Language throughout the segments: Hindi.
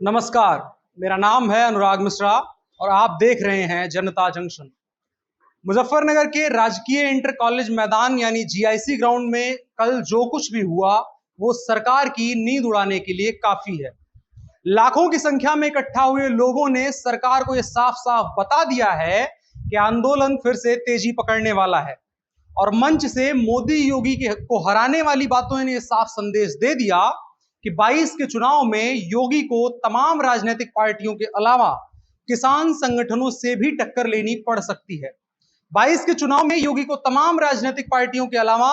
नमस्कार, मेरा नाम है अनुराग मिश्रा और आप देख रहे हैं जनता जंक्शन। मुजफ्फरनगर के राजकीय इंटर कॉलेज मैदान यानी जीआईसी ग्राउंड में कल जो कुछ भी हुआ वो सरकार की नींद उड़ाने के लिए काफी है। लाखों की संख्या में इकट्ठा हुए लोगों ने सरकार को यह साफ साफ बता दिया है कि आंदोलन फिर से तेजी पकड़ने वाला है और मंच से मोदी योगी को हराने वाली बातों ने साफ संदेश दे दिया कि 22 के चुनाव में योगी को तमाम राजनीतिक पार्टियों के अलावा किसान संगठनों से भी टक्कर लेनी पड़ सकती है। 22 के चुनाव में योगी को तमाम राजनीतिक पार्टियों के अलावा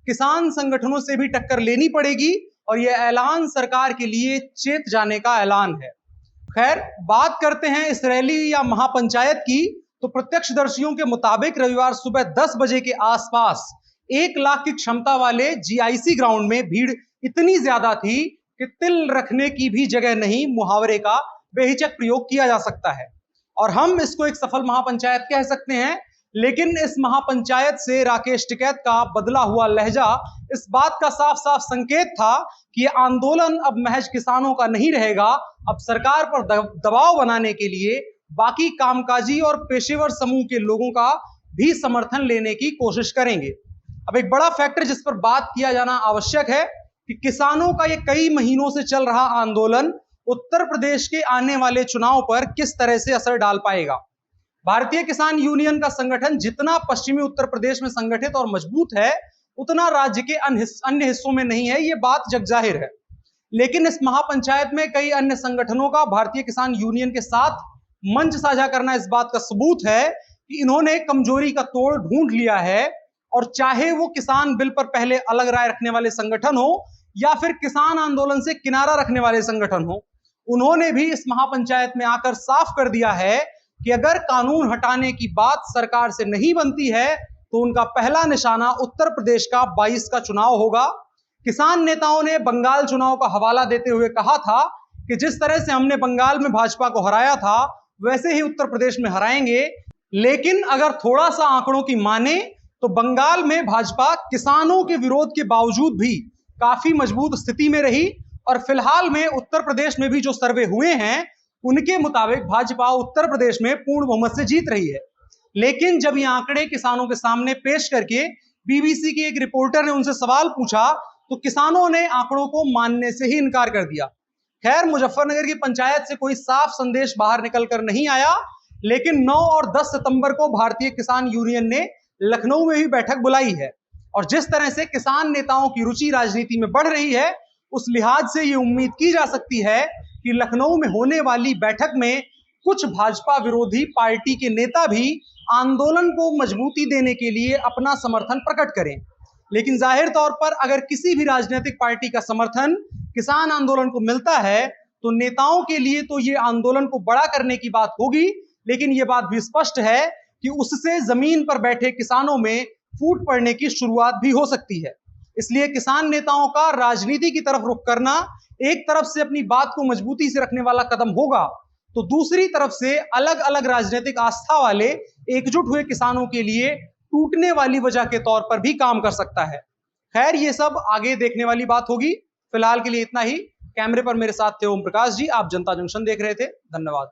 किसान संगठनों से भी टक्कर लेनी पड़ेगी और यह ऐलान सरकार के लिए चेत जाने का ऐलान है। खैर, बात करते हैं इस रैली या महापंचायत की, तो प्रत्यक्षदर्शियों के मुताबिक रविवार सुबह 10 बजे के आसपास 1 लाख की क्षमता वाले जीआईसी ग्राउंड में भीड़ इतनी ज्यादा थी कि तिल रखने की भी जगह नहीं, मुहावरे का बेहिचक प्रयोग किया जा सकता है और हम इसको एक सफल महापंचायत कह सकते हैं। लेकिन इस महापंचायत से राकेश टिकैत का बदला हुआ लहजा इस बात का साफ साफ संकेत था कि यह आंदोलन अब महज किसानों का नहीं रहेगा, अब सरकार पर दबाव बनाने के लिए बाकी कामकाजी और पेशेवर समूह के लोगों का भी समर्थन लेने की कोशिश करेंगे। अब एक बड़ा फैक्टर जिस पर बात किया जाना आवश्यक है कि किसानों का ये कई महीनों से चल रहा आंदोलन उत्तर प्रदेश के आने वाले चुनाव पर किस तरह से असर डाल पाएगा। भारतीय किसान यूनियन का संगठन जितना पश्चिमी उत्तर प्रदेश में संगठित और मजबूत है, उतना राज्य के अन्य हिस्सों में नहीं है, ये बात जगजाहिर है। लेकिन इस महापंचायत में कई अन्य संगठनों का भारतीय किसान यूनियन के साथ मंच साझा करना इस बात का सबूत है कि इन्होंने कमजोरी का तोड़ ढूंढ लिया है और चाहे वो किसान बिल पर पहले अलग राय रखने वाले संगठन हो या फिर किसान आंदोलन से किनारा रखने वाले संगठन हो, उन्होंने भी इस महापंचायत में आकर साफ कर दिया है कि अगर कानून हटाने की बात सरकार से नहीं बनती है तो उनका पहला निशाना उत्तर प्रदेश का 22 का चुनाव होगा। किसान नेताओं ने बंगाल चुनाव का हवाला देते हुए कहा था कि जिस तरह से हमने बंगाल में भाजपा को हराया था वैसे ही उत्तर प्रदेश में हराएंगे। लेकिन अगर थोड़ा सा आंकड़ों की माने तो बंगाल में भाजपा किसानों के विरोध के बावजूद भी काफी मजबूत स्थिति में रही और फिलहाल में उत्तर प्रदेश में भी जो सर्वे हुए हैं उनके मुताबिक भाजपा उत्तर प्रदेश में पूर्ण बहुमत से जीत रही है। लेकिन जब ये आंकड़े किसानों के सामने पेश करके बीबीसी के एक रिपोर्टर ने उनसे सवाल पूछा तो किसानों ने आंकड़ों को मानने से ही इनकार कर दिया। खैर, मुजफ्फरनगर की पंचायत से कोई साफ संदेश बाहर निकल कर नहीं आया, लेकिन 9 और 10 सितंबर को भारतीय किसान यूनियन ने लखनऊ में भी बैठक बुलाई है और जिस तरह से किसान नेताओं की रुचि राजनीति में बढ़ रही है उस लिहाज से ये उम्मीद की जा सकती है कि लखनऊ में होने वाली बैठक में कुछ भाजपा विरोधी पार्टी के नेता भी आंदोलन को मजबूती देने के लिए अपना समर्थन प्रकट करें। लेकिन जाहिर तौर पर अगर किसी भी राजनीतिक पार्टी का समर्थन किसान आंदोलन को मिलता है तो नेताओं के लिए तो ये आंदोलन को बड़ा करने की बात होगी, लेकिन ये बात भी स्पष्ट है कि उससे जमीन पर बैठे किसानों में फूट पड़ने की शुरुआत भी हो सकती है। इसलिए किसान नेताओं का राजनीति की तरफ रुख करना एक तरफ से अपनी बात को मजबूती से रखने वाला कदम होगा तो दूसरी तरफ से अलग अलग राजनीतिक आस्था वाले एकजुट हुए किसानों के लिए टूटने वाली वजह के तौर पर भी काम कर सकता है। खैर, ये सब आगे देखने वाली बात होगी। फिलहाल के लिए इतना ही। कैमरे पर मेरे साथ थे ओम प्रकाश जी। आप जनता जंक्शन देख रहे थे। धन्यवाद।